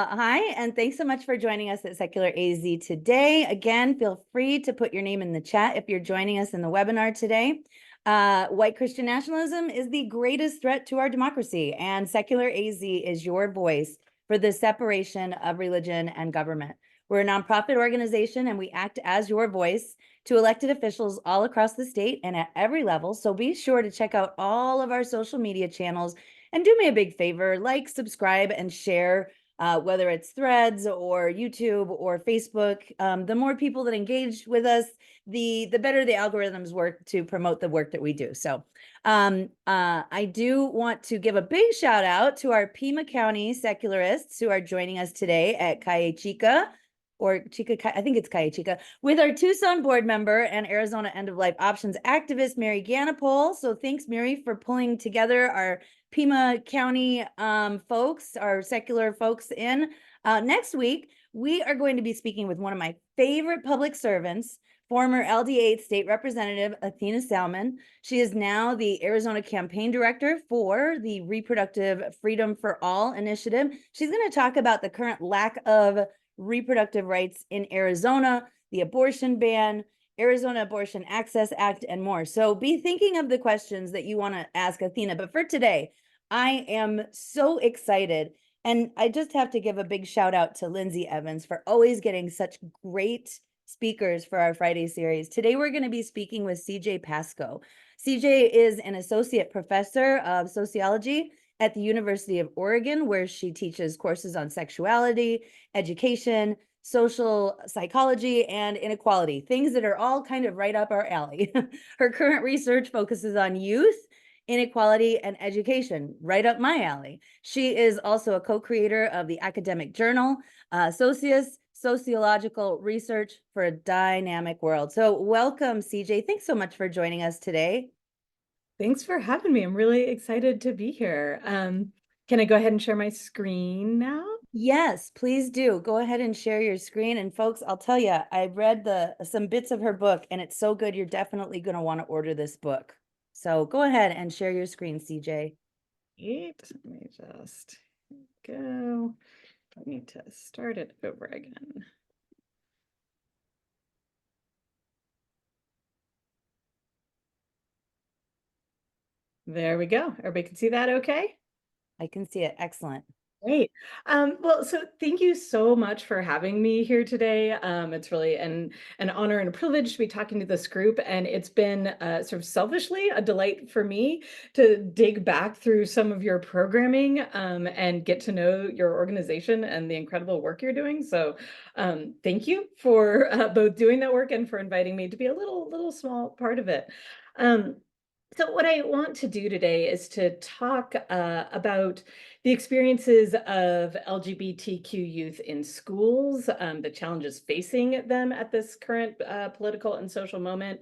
Hi, and thanks so much for joining us at Secular AZ today. Again, feel free to put your name in the chat if you're joining us in the webinar today. White Christian nationalism is the greatest threat to our democracy, and Secular AZ is your voice for the separation of religion and government. We're a nonprofit organization, and we act as your voice to elected officials all across the state and at every level. So be sure to check out all of our social media channels and do me a big favor, like, subscribe, and share. Whether it's Threads or YouTube or Facebook, the more people that engage with us, the better the algorithms work to promote the work that we do. So I do want to give a big shout out to our Pima County secularists who are joining us today at Calle Chica, or Chica, I think it's Calle Chica, with our Tucson board member and Arizona End of Life Options activist, Mary Ganapol. So thanks, Mary, for pulling together our Pima County folks, our secular folks in. Next week, we are going to be speaking with one of my favorite public servants, former LD8 State Representative Athena Salmon. She is now the Arizona Campaign Director for the Reproductive Freedom for All initiative. She's going to talk about the current lack of reproductive rights in Arizona, the abortion ban, Arizona Abortion Access Act, and more. So be thinking of the questions that you want to ask Athena. But for today, I am so excited. And I just have to give a big shout out to Lindsay Evans for always getting such great speakers for our Friday series. Today, we're going to be speaking with CJ Pascoe. CJ is an Associate Professor of Sociology at the University of Oregon, where she teaches courses on sexuality, education, social psychology, and inequality, things that are all kind of right up our alley. Her current research focuses on youth, inequality, and education, right up my alley. She is also a co-creator of the academic journal, Socius, Sociological Research for a Dynamic World. So welcome, CJ. Thanks so much for joining us today. Thanks for having me. I'm really excited to be here. Can I go ahead and share my screen now? Yes, please do. Go ahead and share your screen. And folks, I'll tell you, I read some bits of her book, and it's so good. You're definitely going to want to order this book. So go ahead and share your screen, CJ. Wait, let me just go. I need to start it over again. There we go. Everybody can see that okay? I can see it. Excellent. Great. Well, so thank you so much for having me here today. It's really an honor and a privilege to be talking to this group, and it's been sort of selfishly a delight for me to dig back through some of your programming and get to know your organization and the incredible work you're doing. So thank you for both doing that work and for inviting me to be a little small part of it. So what I want to do today is to talk about the experiences of LGBTQ youth in schools, the challenges facing them at this current political and social moment,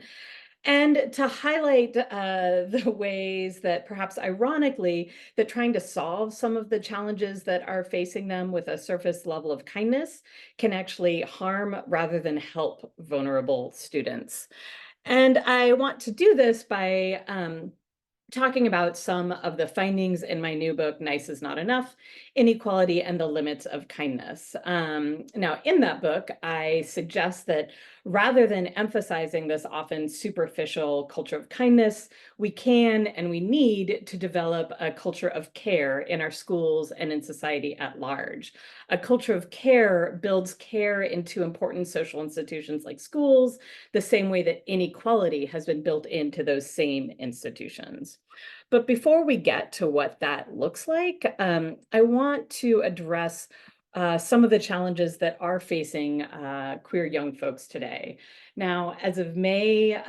and to highlight the ways that perhaps ironically, that trying to solve some of the challenges that are facing them with a surface level of kindness can actually harm rather than help vulnerable students. And I want to do this by talking about some of the findings in my new book, Nice is Not Enough, Inequality and the Limits of Kindness. Now, in that book, I suggest that rather than emphasizing this often superficial culture of kindness, we can and we need to develop a culture of care in our schools and in society at large. A culture of care builds care into important social institutions like schools, the same way that inequality has been built into those same institutions. But before we get to what that looks like, I want to address some of the challenges that are facing queer young folks today. Now, as of May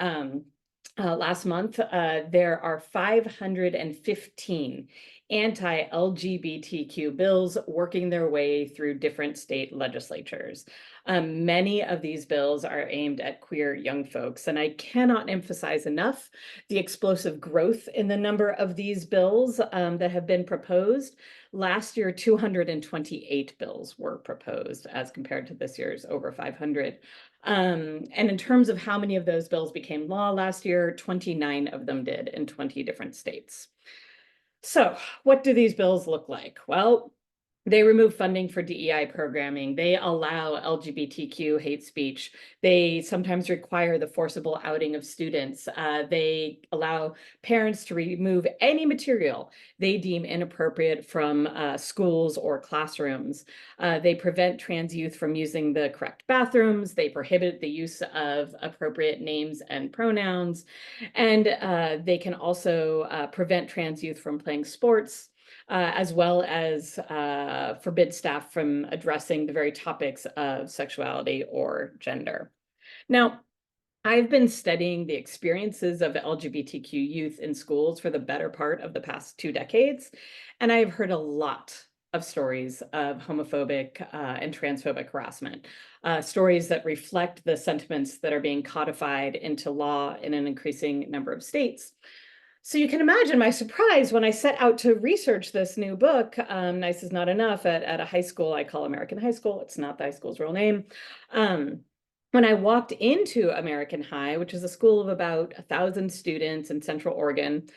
last month, there are 515 anti-LGBTQ bills working their way through different state legislatures. Many of these bills are aimed at queer young folks, and I cannot emphasize enough the explosive growth in the number of these bills that have been proposed. Last year, 228 bills were proposed as compared to this year's over 500. And in terms of how many of those bills became law last year, 29 of them did in 20 different states. So what do these bills look like? Well, They remove funding for DEI programming. They allow LGBTQ hate speech. They sometimes require the forcible outing of students. They allow parents to remove any material they deem inappropriate from schools or classrooms. They prevent trans youth from using the correct bathrooms. They prohibit the use of appropriate names and pronouns. And they can also prevent trans youth from playing sports, as well as forbid staff from addressing the very topics of sexuality or gender. Now, I've been studying the experiences of LGBTQ youth in schools for the better part of the past 2 decades, and I've heard a lot of stories of homophobic and transphobic harassment, stories that reflect the sentiments that are being codified into law in an increasing number of states. So you can imagine my surprise when I set out to research this new book, Nice is Not Enough, at a high school I call American High School. It's not the high school's real name. When I walked into American High, which is a school of about 1,000 students in Central Oregon,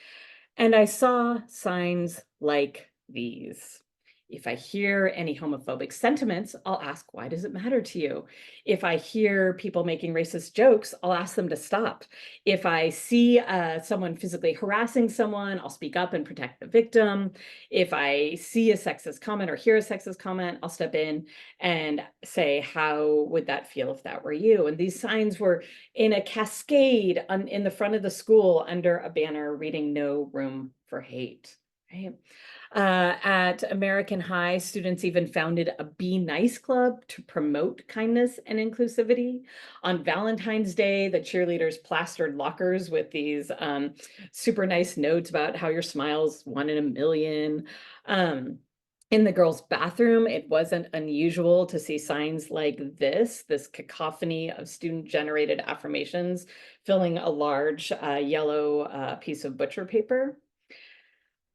and I saw signs like these. If I hear any homophobic sentiments, I'll ask, why does it matter to you? If I hear people making racist jokes, I'll ask them to stop. If I see someone physically harassing someone, I'll speak up and protect the victim. If I see a sexist comment or hear a sexist comment, I'll step in and say, how would that feel if that were you? And these signs were in a cascade in the front of the school under a banner reading "No Room for Hate." Right? At American High, students even founded a Be Nice Club to promote kindness and inclusivity. On Valentine's Day, the cheerleaders plastered lockers with these super nice notes about how your smile's 1 in a million. In the girls' bathroom, it wasn't unusual to see signs like this cacophony of student-generated affirmations filling a large yellow piece of butcher paper.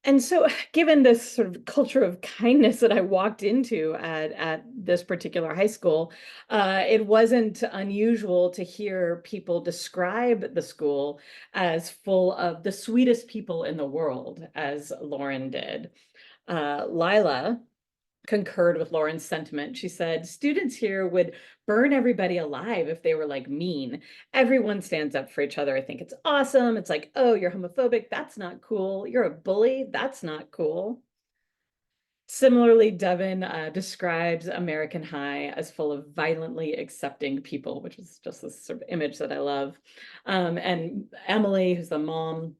And so, given this sort of culture of kindness that I walked into at this particular high school, it wasn't unusual to hear people describe the school as full of the sweetest people in the world, as Lauren did. Lila concurred with Lauren's sentiment. She said, students here would burn everybody alive if they were like mean. Everyone stands up for each other. I think it's awesome. It's like, oh, you're homophobic. That's not cool. You're a bully. That's not cool. Similarly, Devin describes American High as full of violently accepting people, which is just this sort of image that I love. And Emily, who's the mom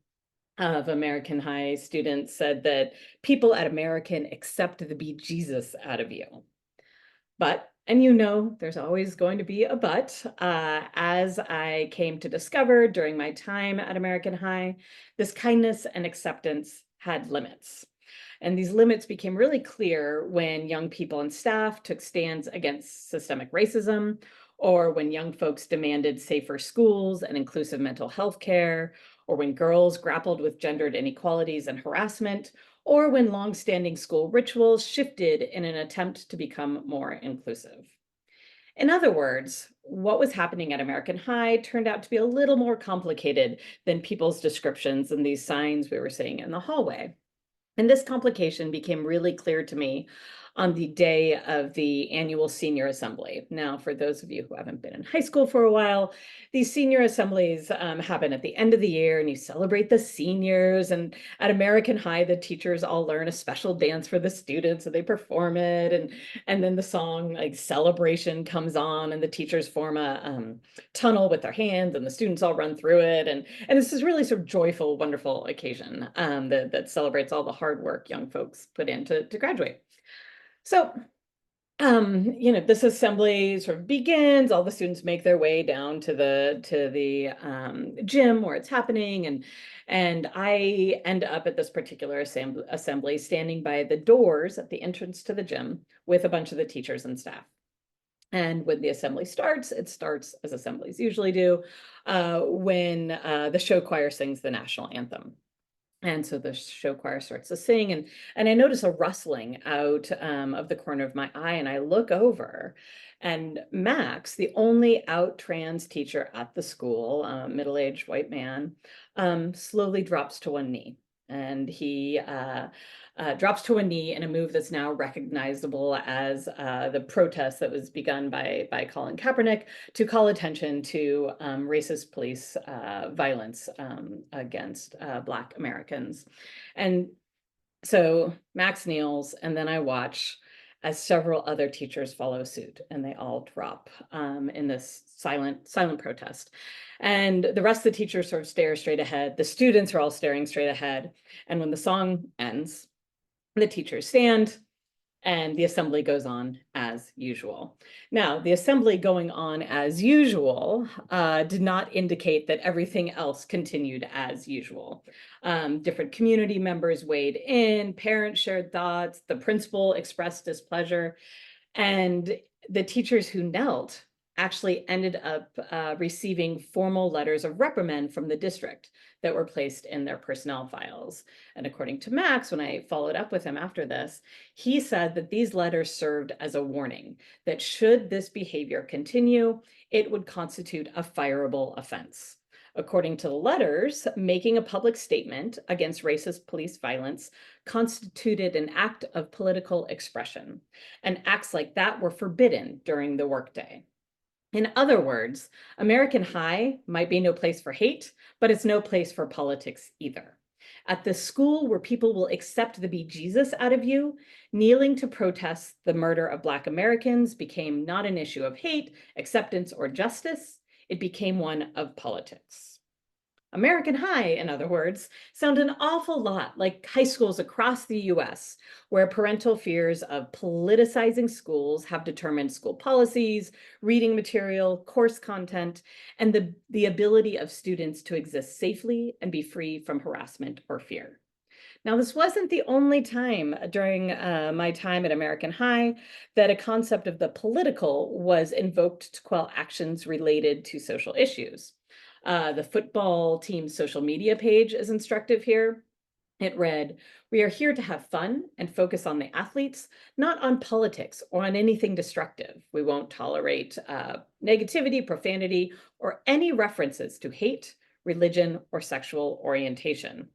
of American High students, said that people at American accept the bejesus out of you. But, and you know, there's always going to be a but, as I came to discover during my time at American High, this kindness and acceptance had limits. And these limits became really clear when young people and staff took stands against systemic racism, or when young folks demanded safer schools and inclusive mental health care, or when girls grappled with gendered inequalities and harassment, or when longstanding school rituals shifted in an attempt to become more inclusive. In other words, what was happening at American High turned out to be a little more complicated than people's descriptions and these signs we were seeing in the hallway. And this complication became really clear to me on the day of the annual senior assembly. Now, for those of you who haven't been in high school for a while, these senior assemblies happen at the end of the year, and you celebrate the seniors. And at American High, the teachers all learn a special dance for the students, so they perform it. And then the song like Celebration comes on, and the teachers form a tunnel with their hands, and the students all run through it. And this is really sort of joyful, wonderful occasion that celebrates all the hard work young folks put in to graduate. So, you know, this assembly sort of begins, all the students make their way down to the gym where it's happening. And I end up at this particular assembly standing by the doors at the entrance to the gym with a bunch of the teachers and staff. And when the assembly starts, it starts as assemblies usually do, when the show choir sings the national anthem. And so the show choir starts to sing, and I notice a rustling out of the corner of my eye, and I look over, and Max, the only out trans teacher at the school, middle-aged white man, slowly drops to one knee. And he drops to a knee in a move that's now recognizable as the protest that was begun by Colin Kaepernick to call attention to racist police violence against Black Americans. And so Max kneels, and then I watch as several other teachers follow suit, and they all drop in this silent protest. And the rest of the teachers sort of stare straight ahead. The students are all staring straight ahead. And when the song ends, the teachers stand, and the assembly goes on as usual. Now, the assembly going on as usual did not indicate that everything else continued as usual. Different community members weighed in, parents shared thoughts, the principal expressed displeasure, and the teachers who knelt actually ended up receiving formal letters of reprimand from the district that were placed in their personnel files. And according to Max, when I followed up with him after this, he said that these letters served as a warning that should this behavior continue, it would constitute a fireable offense. According to the letters, making a public statement against racist police violence constituted an act of political expression, and acts like that were forbidden during the workday. In other words, American High might be no place for hate, but it's no place for politics either. At the school where people will accept the bejesus out of you, kneeling to protest the murder of Black Americans became not an issue of hate, acceptance, or justice. It became one of politics. American High, in other words, sound an awful lot like high schools across the US, where parental fears of politicizing schools have determined school policies, reading material, course content, and the ability of students to exist safely and be free from harassment or fear. Now, this wasn't the only time during my time at American High that a concept of the political was invoked to quell actions related to social issues. The football team's social media page is instructive here. It read, "We are here to have fun and focus on the athletes, not on politics or on anything destructive. We won't tolerate negativity, profanity, or any references to hate, religion, or sexual orientation."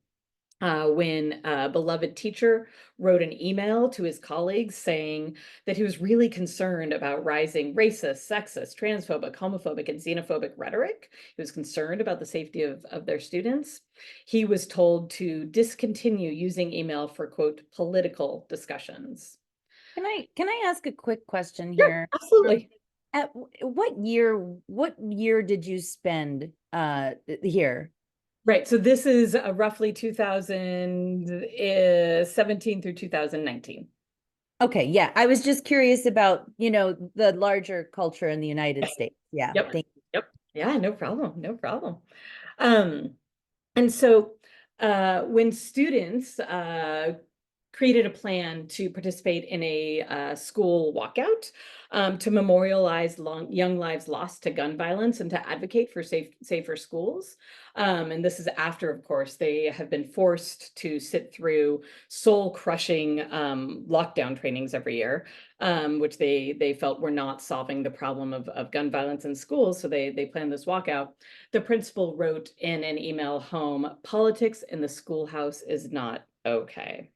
When a beloved teacher wrote an email to his colleagues saying that he was really concerned about rising racist, sexist, transphobic, homophobic, and xenophobic rhetoric. He was concerned about the safety of their students. He was told to discontinue using email for, quote, political discussions. Can I ask a quick question Sure, here? absolutely. At what year did you spend here? Right, so this is roughly 2017 through 2019. Okay, yeah, I was just curious about, the larger culture in the United States. Yeah, Yep, thank yep. Yeah, no problem, no problem. And so when students created a plan to participate in a school walkout to memorialize young lives lost to gun violence and to advocate for safer schools. And this is after, of course, they have been forced to sit through soul-crushing lockdown trainings every year, which they felt were not solving the problem of gun violence in schools. So they planned this walkout. The principal wrote in an email home, "Politics in the schoolhouse is not okay."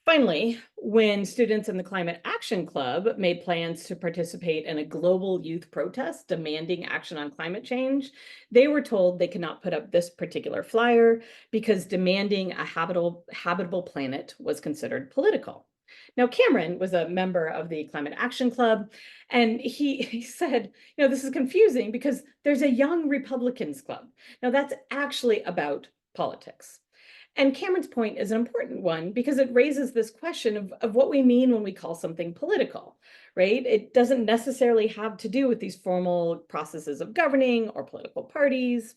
Finally, when students in the Climate Action Club made plans to participate in a global youth protest demanding action on climate change, they were told they could not put up this particular flyer because demanding a habitable planet was considered political. Now, Cameron was a member of the Climate Action Club, and he said, this is confusing because there's a Young Republicans Club. Now, that's actually about politics. And Cameron's point is an important one because it raises this question of what we mean when we call something political, right? It doesn't necessarily have to do with these formal processes of governing or political parties.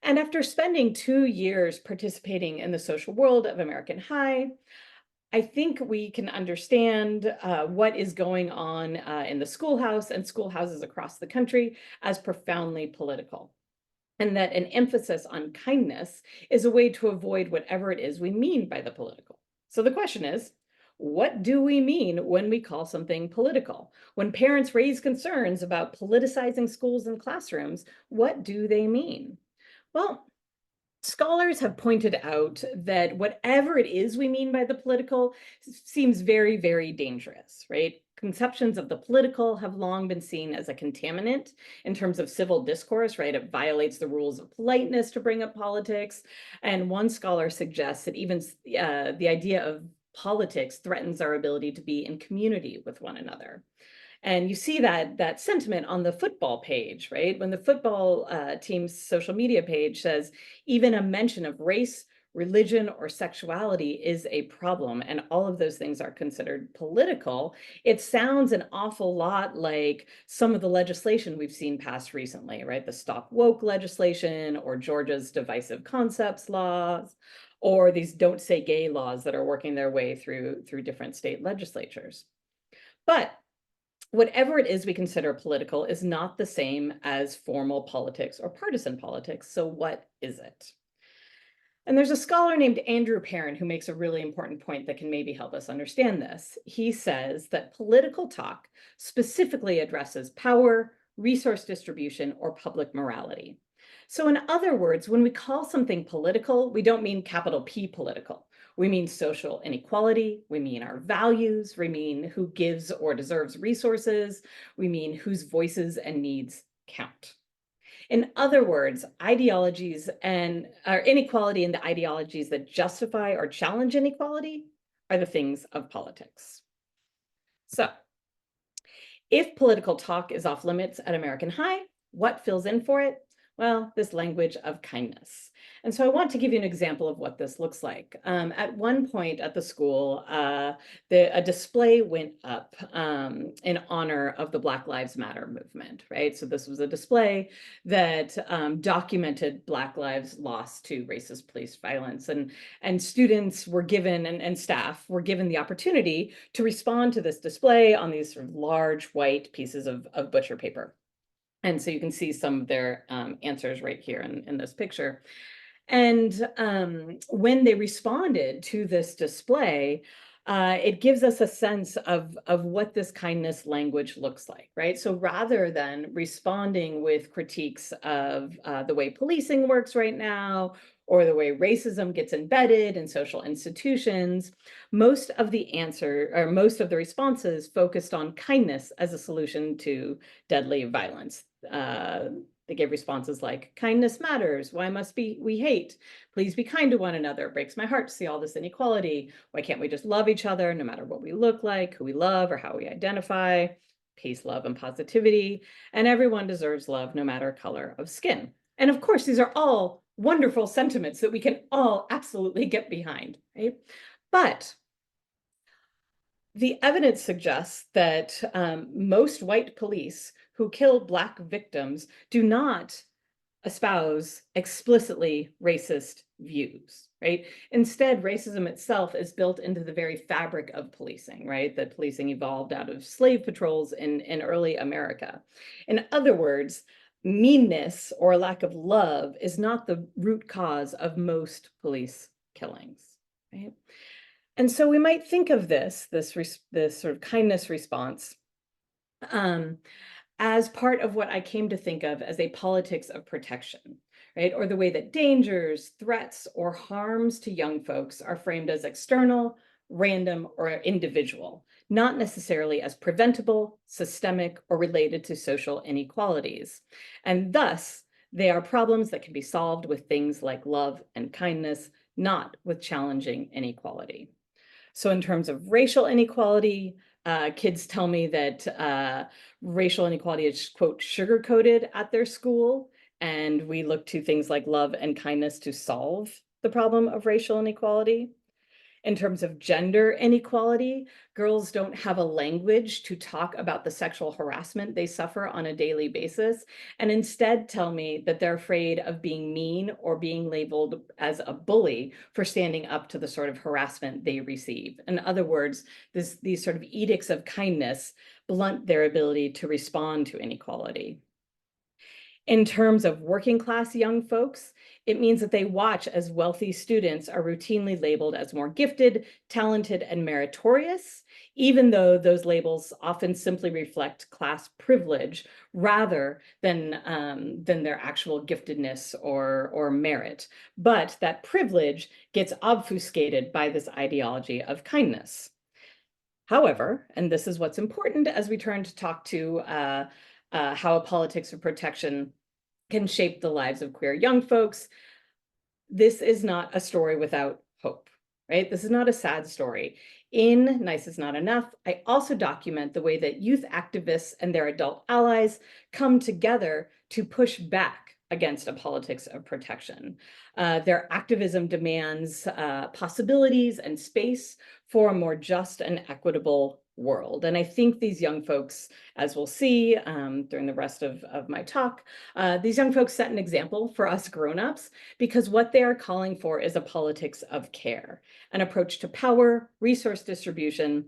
And after spending 2 years participating in the social world of American High, I think we can understand what is going on in the schoolhouse and schoolhouses across the country as profoundly political, and that an emphasis on kindness is a way to avoid whatever it is we mean by the political. So the question is, what do we mean when we call something political? When parents raise concerns about politicizing schools and classrooms, what do they mean? Well, scholars have pointed out that whatever it is we mean by the political seems very, very dangerous, right? Conceptions of the political have long been seen as a contaminant in terms of civil discourse, right? It violates the rules of politeness to bring up politics. And one scholar suggests that even the idea of politics threatens our ability to be in community with one another. And you see that sentiment on the football page, right? When the football team's social media page says even a mention of race, religion, or sexuality is a problem, and all of those things are considered political, it sounds an awful lot like some of the legislation we've seen passed recently, right? The Stop Woke legislation, or Georgia's divisive concepts laws, or these Don't Say Gay laws that are working their way through different state legislatures. But whatever it is we consider political is not the same as formal politics or partisan politics. So what is it? And there's a scholar named Andrew Perrin who makes a really important point that can maybe help us understand this. He says that political talk specifically addresses power, resource distribution, or public morality. So in other words, when we call something political, we don't mean capital P political. We mean social inequality, we mean our values, we mean who gives or deserves resources, we mean whose voices and needs count. In other words, ideologies and inequality and the ideologies that justify or challenge inequality are the things of politics. So, if political talk is off limits at American High, what fills in for it? Well, this language of kindness. And so I want to give you an example of what this looks like. At one point at the school, a display went up in honor of the Black Lives Matter movement, right? So this was a display that documented Black lives lost to racist police violence. And students were given, and staff were given the opportunity to respond to this display on these sort of large white pieces of butcher paper. And so you can see some of their answers right here in this picture. And when they responded to this display, it gives us a sense of what this kindness language looks like, right? So rather than responding with critiques of the way policing works right now, or the way racism gets embedded in social institutions, most of the responses focused on kindness as a solution to deadly violence. They gave responses like, kindness matters, why must we hate? Please be kind to one another, breaks my heart to see all this inequality. Why can't we just love each other no matter what we look like, who we love, or how we identify? Peace, love, and positivity. And everyone deserves love no matter color of skin. And of course, these are all wonderful sentiments that we can all absolutely get behind, right? But the evidence suggests that most white police who kill Black victims do not espouse explicitly racist views, right? Instead, racism itself is built into the very fabric of policing, right? That policing evolved out of slave patrols in early America. In other words, meanness or lack of love is not the root cause of most police killings, right? And so we might think of this sort of kindness response as part of what I came to think of as a politics of protection, right? Or the way that dangers, threats, or harms to young folks are framed as external, random, or individual, not necessarily as preventable, systemic, or related to social inequalities. And thus, they are problems that can be solved with things like love and kindness, not with challenging inequality. So in terms of racial inequality, kids tell me that racial inequality is, quote, sugar-coated at their school, and we look to things like love and kindness to solve the problem of racial inequality. In terms of gender inequality, girls don't have a language to talk about the sexual harassment they suffer on a daily basis, and instead tell me that they're afraid of being mean or being labeled as a bully for standing up to the sort of harassment they receive. In other words, these sort of edicts of kindness blunt their ability to respond to inequality. In terms of working class young folks, it means that they watch as wealthy students are routinely labeled as more gifted, talented, and meritorious, even though those labels often simply reflect class privilege rather than their actual giftedness or merit. But that privilege gets obfuscated by this ideology of kindness. However, and this is what's important as we turn to talk to how a politics of protection can shape the lives of queer young folks, this is not a story without hope, right? This is not a sad story. In Nice is Not Enough, I also document the way that youth activists and their adult allies come together to push back against a politics of protection. Their activism demands possibilities and space for a more just and equitable world. And I think these young folks, as we'll see during the rest of my talk, these young folks set an example for us grown-ups, because what they are calling for is a politics of care, an approach to power, resource distribution,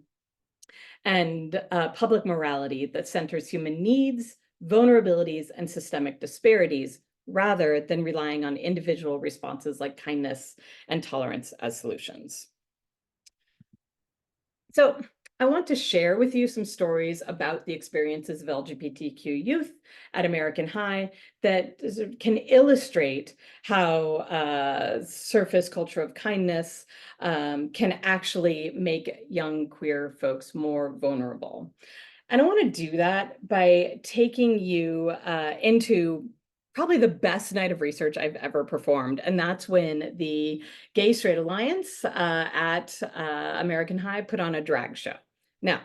and public morality that centers human needs, vulnerabilities, and systemic disparities, rather than relying on individual responses like kindness and tolerance as solutions. So I want to share with you some stories about the experiences of LGBTQ youth at American High that can illustrate how surface culture of kindness can actually make young queer folks more vulnerable. And I want to do that by taking you into probably the best night of research I've ever performed. And that's when the Gay Straight Alliance at American High put on a drag show. Now,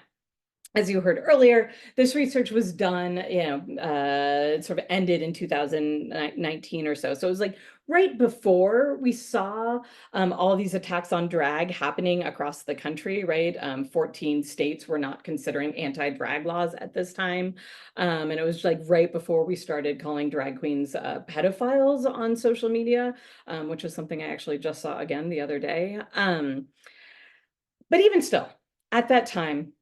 as you heard earlier, this research was done, it sort of ended in 2019 or so. So it was like right before we saw all these attacks on drag happening across the country, right? 14 states were not considering anti-drag laws at this time. And it was like right before we started calling drag queens pedophiles on social media, which was something I actually just saw again the other day. But even still, at that time,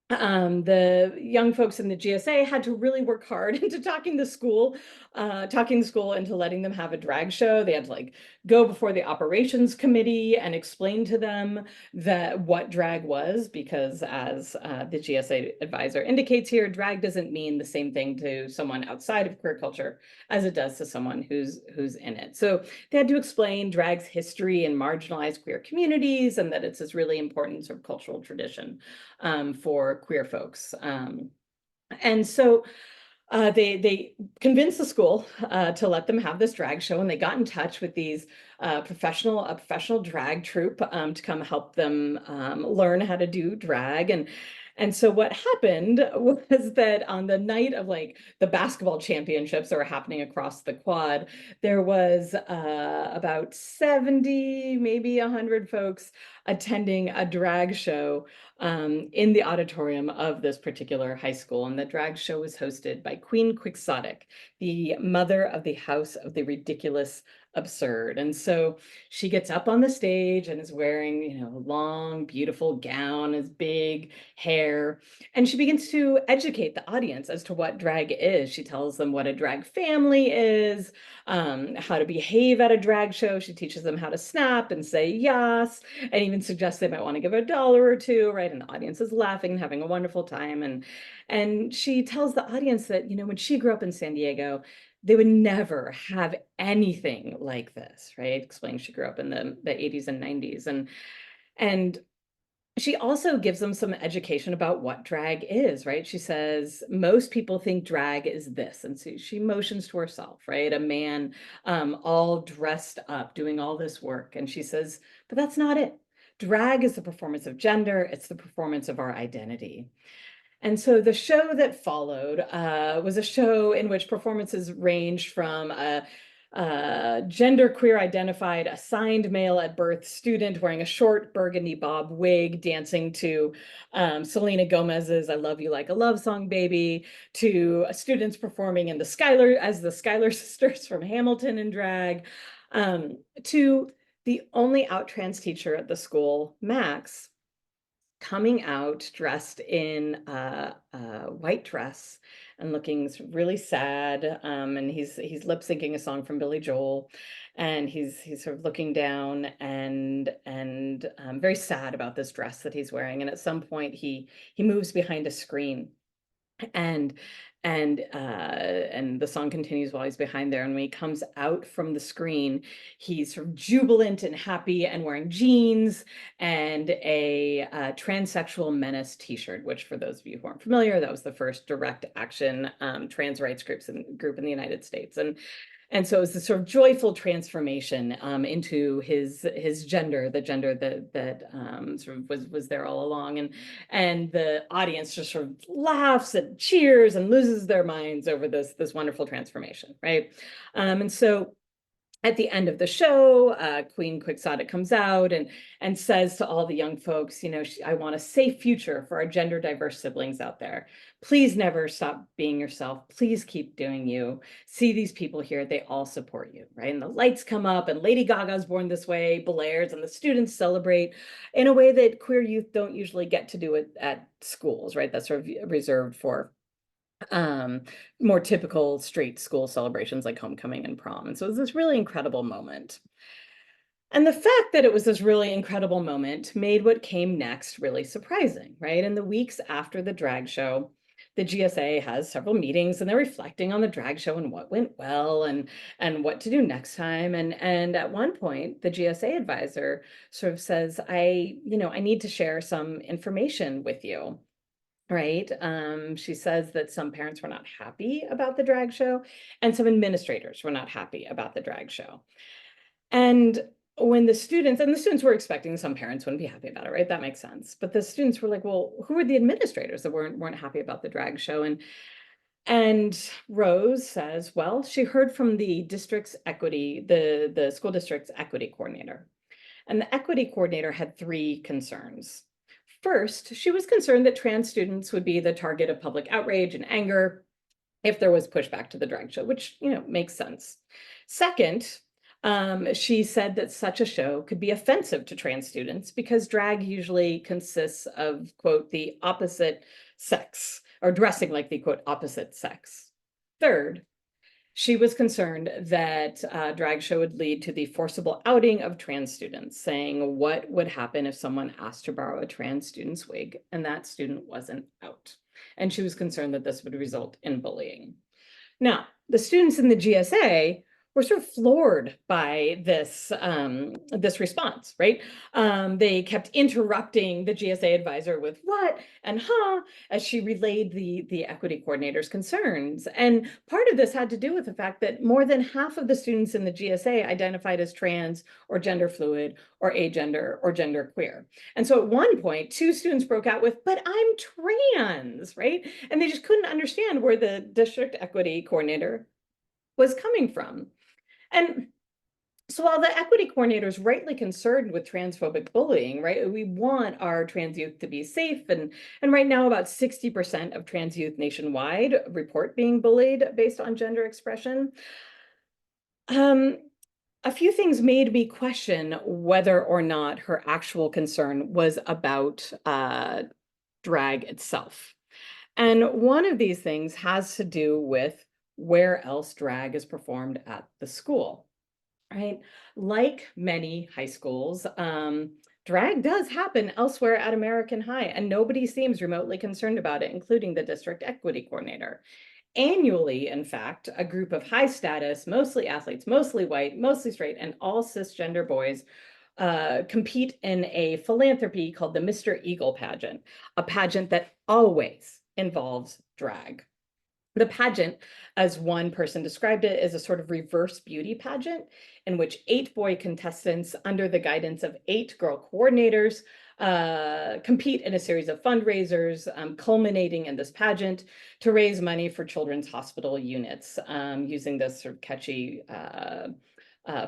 the young folks in the GSA had to really work hard into talking the school into letting them have a drag show. They had to like go before the operations committee and explain to them that what drag was, because as the GSA advisor indicates here, drag doesn't mean the same thing to someone outside of queer culture as it does to someone who's in it. So they had to explain drag's history in marginalized queer communities, and that it's this really important sort of cultural tradition for queer folks. And so they convinced the school to let them have this drag show, and they got in touch with these professional drag troupe to come help them learn how to do drag. And so what happened was that on the night of like the basketball championships that were happening across the quad, there was about 70, maybe 100 folks attending a drag show in the auditorium of this particular high school. And the drag show was hosted by Queen Quixotic, the mother of the House of the Ridiculous Absurd. And so she gets up on the stage and is wearing, a long, beautiful gown, his big hair, and she begins to educate the audience as to what drag is. She tells them what a drag family is, how to behave at a drag show. She teaches them how to snap and say yes, and even suggests they might want to give $1 or $2, right? And the audience is laughing and having a wonderful time. And she tells the audience that, when she grew up in San Diego, they would never have anything like this, right? Explaining she grew up in the 80s and 90s. And she also gives them some education about what drag is, right? She says, most people think drag is this. And so she motions to herself, right? A man all dressed up, doing all this work. And she says, but that's not it. Drag is the performance of gender. It's the performance of our identity. And so the show that followed was a show in which performances ranged from a genderqueer identified assigned male at birth student wearing a short burgundy bob wig dancing to Selena Gomez's I Love You Like a Love Song Baby, to students performing in the Schuyler sisters from Hamilton in drag, to the only out trans teacher at the school, Max, coming out dressed in a white dress and looking really sad. And he's lip syncing a song from Billy Joel, and he's sort of looking down and very sad about this dress that he's wearing. And at some point, he moves behind a screen, and and the song continues while he's behind there. And when he comes out from the screen, he's sort of jubilant and happy and wearing jeans and a transsexual menace t-shirt, which, for those of you who aren't familiar, that was the first direct action trans rights group in the United States. And so it was this sort of joyful transformation into his gender, the gender that sort of was there all along, and the audience just sort of laughs and cheers and loses their minds over this wonderful transformation, right? And so at the end of the show, Queen Quixotic comes out and says to all the young folks, you know, I want a safe future for our gender diverse siblings out there. Please never stop being yourself. Please keep doing you. See these people here, they all support you, right? And the lights come up, and Lady Gaga's Born This Way blares, and the students celebrate in a way that queer youth don't usually get to do it at schools, right? That's sort of reserved for more typical straight school celebrations like homecoming and prom. And so it was this really incredible moment. And the fact that it was this really incredible moment made what came next really surprising, right? In the weeks after the drag show, the GSA has several meetings, and they're reflecting on the drag show and what went well and what to do next time. And at one point, the GSA advisor sort of says, I need to share some information with you. Right. She says that some parents were not happy about the drag show, and some administrators were not happy about the drag show. And when the students were expecting some parents wouldn't be happy about it, right? That makes sense. But the students were like, well, who are the administrators that weren't happy about the drag show? And Rose says, well, she heard from the district's equity, the school district's equity coordinator. And the equity coordinator had three concerns. First, she was concerned that trans students would be the target of public outrage and anger if there was pushback to the drag show, which, makes sense. Second, she said that such a show could be offensive to trans students because drag usually consists of, quote, the opposite sex, or dressing like the, quote, opposite sex. Third, she was concerned that drag show would lead to the forcible outing of trans students, saying what would happen if someone asked to borrow a trans student's wig and that student wasn't out. And she was concerned that this would result in bullying. Now, the students in the GSA were sort of floored by this response, right? They kept interrupting the GSA advisor with what and huh, as she relayed the equity coordinator's concerns. And part of this had to do with the fact that more than half of the students in the GSA identified as trans or gender fluid or agender or genderqueer. And so at one point, two students broke out with, but I'm trans, right? And they just couldn't understand where the district equity coordinator was coming from. And so while the equity coordinator is rightly concerned with transphobic bullying, right, we want our trans youth to be safe. And right now, about 60% of trans youth nationwide report being bullied based on gender expression. A few things made me question whether or not her actual concern was about drag itself. And one of these things has to do with where else drag is performed at the school, right? Like many high schools, drag does happen elsewhere at American High, and nobody seems remotely concerned about it, including the district equity coordinator. Annually, in fact, a group of high status, mostly athletes, mostly white, mostly straight, and all cisgender boys compete in a philanthropy called the Mr. Eagle pageant, a pageant that always involves drag. The pageant, as one person described it, is a sort of reverse beauty pageant in which 8 boy contestants, under the guidance of 8 girl coordinators, compete in a series of fundraisers, culminating in this pageant to raise money for children's hospital units, using this sort of catchy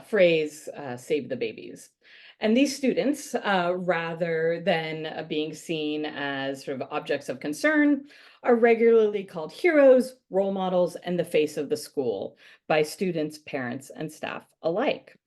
phrase, save the babies. And these students, rather than being seen as sort of objects of concern, are regularly called heroes, role models, and the face of the school by students, parents, and staff alike.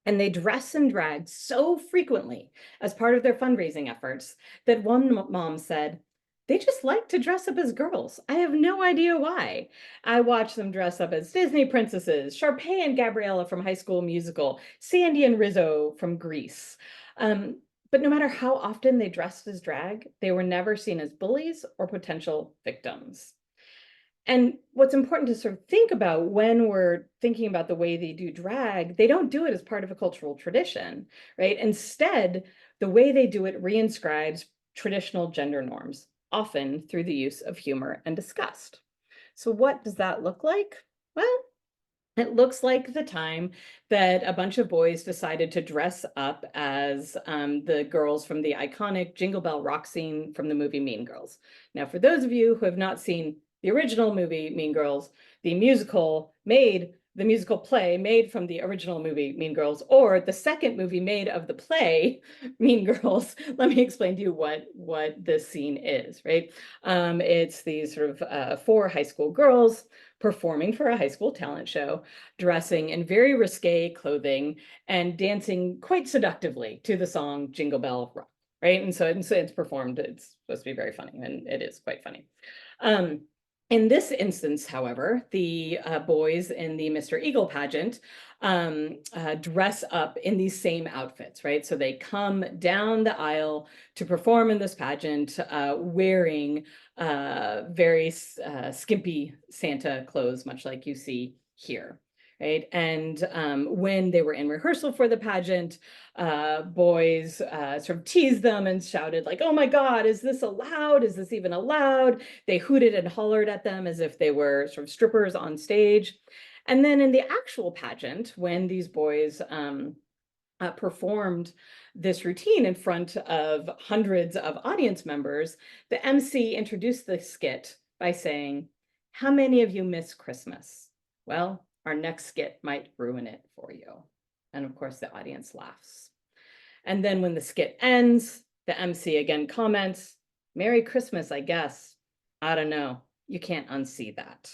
And they dress and drag so frequently as part of their fundraising efforts that one mom said, they just like to dress up as girls. I have no idea why. I watch them dress up as Disney princesses, Sharpay and Gabriella from High School Musical, Sandy and Rizzo from Grease. But no matter how often they dressed as drag, they were never seen as bullies or potential victims. And what's important to sort of think about when we're thinking about the way they do drag, they don't do it as part of a cultural tradition, right? Instead, the way they do it reinscribes traditional gender norms, often through the use of humor and disgust. So what does that look like? Well, it looks like the time that a bunch of boys decided to dress up as the girls from the iconic Jingle Bell rock scene from the movie Mean Girls. Now, for those of you who have not seen the original movie Mean Girls, the musical play made from the original movie Mean Girls, or the second movie made of the play Mean Girls, let me explain to you what this scene is, right? It's these sort of 4 high school girls performing for a high school talent show, dressing in very risque clothing and dancing quite seductively to the song Jingle Bell Rock, right? And so it's performed, it's supposed to be very funny, and it is quite funny. In this instance, however, the boys in the Mr. Eagle pageant dress up in these same outfits, right? So they come down the aisle to perform in this pageant wearing very skimpy Santa clothes, much like you see here. Right. And when they were in rehearsal for the pageant, boys sort of teased them and shouted like, oh my God, is this allowed? Is this even allowed? They hooted and hollered at them as if they were sort of strippers on stage. And then in the actual pageant, when these boys performed this routine in front of hundreds of audience members, the MC introduced the skit by saying, how many of you miss Christmas? Well, our next skit might ruin it for you. And of course, the audience laughs. And then when the skit ends, the MC again comments, Merry Christmas, I guess. I don't know. You can't unsee that.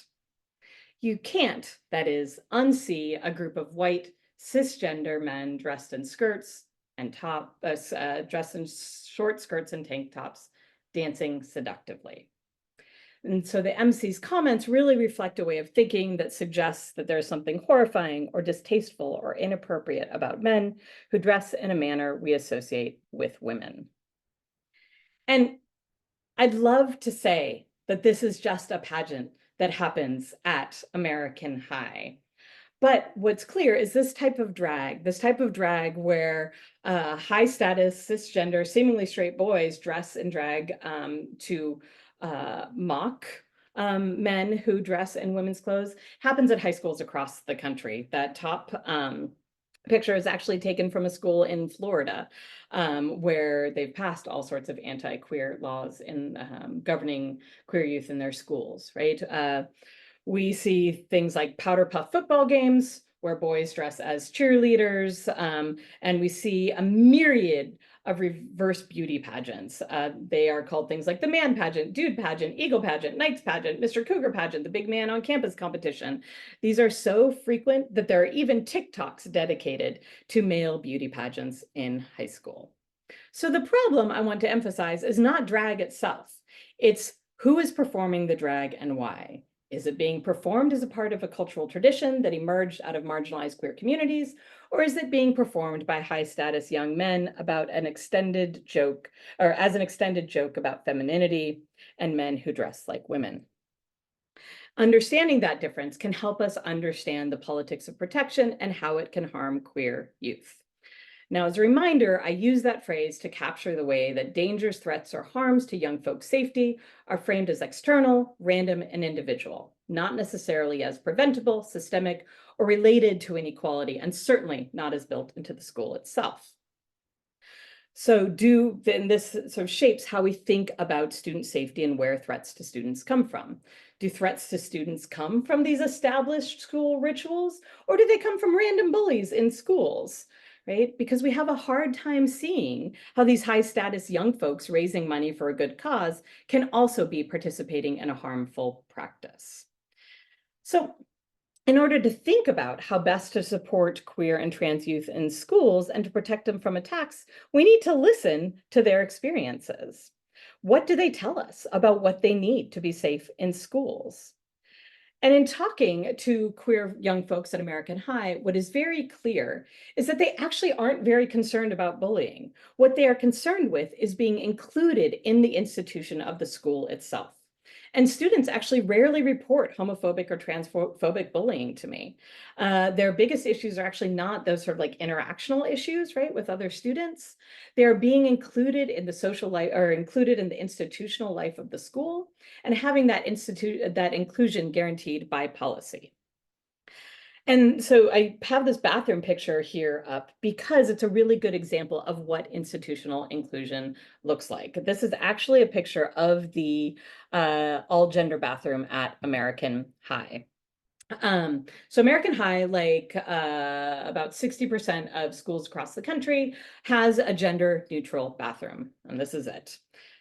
You can't, that is, unsee a group of white cisgender men dressed in skirts and dressed in short skirts and tank tops, dancing seductively. And so the MC's comments really reflect a way of thinking that suggests that there's something horrifying or distasteful or inappropriate about men who dress in a manner we associate with women. And I'd love to say that this is just a pageant that happens at American High. But what's clear is this type of drag where high status, cisgender, seemingly straight boys dress in drag to mock men who dress in women's clothes, happens at high schools across the country. That top picture is actually taken from a school in Florida, where they've passed all sorts of anti-queer laws in governing queer youth in their schools, right? We see things like powder puff football games where boys dress as cheerleaders, and we see a myriad of reverse beauty pageants. They are called things like the man pageant, dude pageant, eagle pageant, knights pageant, Mr. Cougar pageant, the big man on campus competition. These are so frequent that there are even TikToks dedicated to male beauty pageants in high school. So the problem I want to emphasize is not drag itself. It's who is performing the drag and why. Is it being performed as a part of a cultural tradition that emerged out of marginalized queer communities, or is it being performed by high status young men about an extended joke, or as an extended joke about femininity and men who dress like women? Understanding that difference can help us understand the politics of protection and how it can harm queer youth. Now, as a reminder, I use that phrase to capture the way that dangers, threats, or harms to young folks' safety are framed as external, random, and individual, not necessarily as preventable, systemic, or related to inequality, and certainly not as built into the school itself. So then this sort of shapes how we think about student safety and where threats to students come from. Do threats to students come from these established school rituals, or do they come from random bullies in schools? Right? Because we have a hard time seeing how these high status young folks raising money for a good cause can also be participating in a harmful practice. So In order to think about how best to support queer and trans youth in schools and to protect them from attacks, we need to listen to their experiences. What do they tell us about what they need to be safe in schools? And in talking to queer young folks at American High, what is very clear is that they actually aren't very concerned about bullying. What they are concerned with is being included in the institution of the school itself. And students actually rarely report homophobic or transphobic bullying to me. Their biggest issues are actually not those sort of like interactional issues, right, with other students. They're being included in the social life or included in the institutional life of the school and having that inclusion guaranteed by policy. And so I have this bathroom picture here up because it's a really good example of what institutional inclusion looks like. This is actually a picture of the all gender bathroom at American High. So American High, like about 60% of schools across the country, has a gender neutral bathroom, and this is it.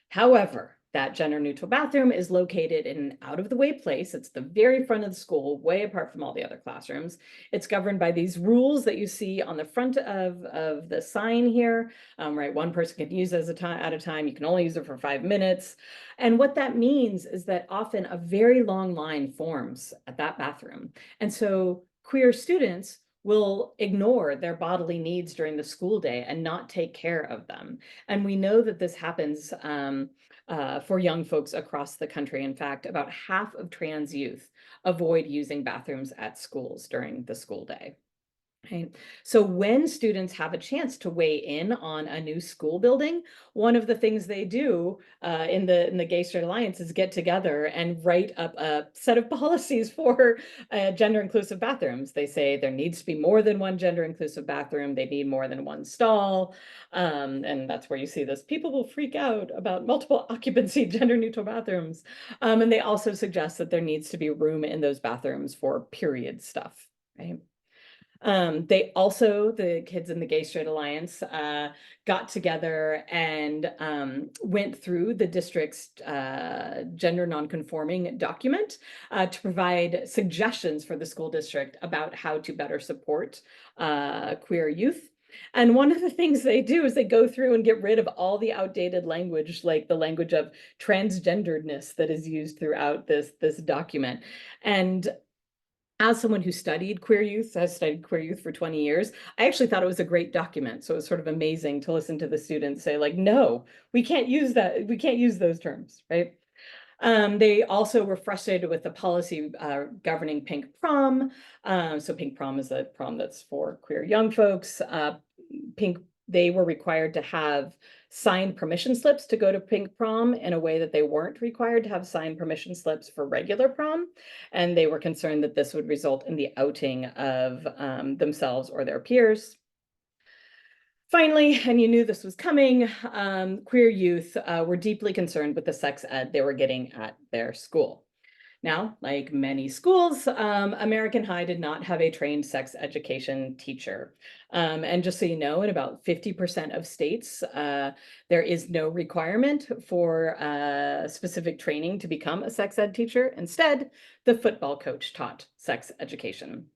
However, that gender neutral bathroom is located in an out of the way place. It's the very front of the school, way apart from all the other classrooms. It's governed by these rules that you see on the front of the sign here, right? One person can use it at a time. You can only use it for 5 minutes. And what that means is that often a very long line forms at that bathroom. And so queer students will ignore their bodily needs during the school day and not take care of them. And we know that this happens for young folks across the country. In fact, about half of trans youth avoid using bathrooms at schools during the school day. Right. So when students have a chance to weigh in on a new school building, one of the things they do in the Gay Straight Alliance is get together and write up a set of policies for gender inclusive bathrooms. They say there needs to be more than one gender inclusive bathroom. They need more than one stall. And that's where you see this. People will freak out about multiple occupancy gender neutral bathrooms. And they also suggest that there needs to be room in those bathrooms for period stuff. Right. The kids in the Gay Straight Alliance got together and went through the district's gender nonconforming document to provide suggestions for the school district about how to better support queer youth. And one of the things they do is they go through and get rid of all the outdated language, like the language of transgenderedness that is used throughout this document. And as someone who studied queer youth, has studied queer youth for 20 years, I actually thought it was a great document. So it was sort of amazing to listen to the students say like, no, we can't use that. We can't use those terms, right? They also were frustrated with the policy governing pink prom. So pink prom is a prom that's for queer young folks. They were required to have signed permission slips to go to pink prom in a way that they weren't required to have signed permission slips for regular prom. And they were concerned that this would result in the outing of themselves or their peers. Finally, and you knew this was coming, queer youth were deeply concerned with the sex ed they were getting at their school. Now, like many schools, American High did not have a trained sex education teacher. And just so you know, in about 50% of states, there is no requirement for specific training to become a sex ed teacher. Instead, the football coach taught sex education.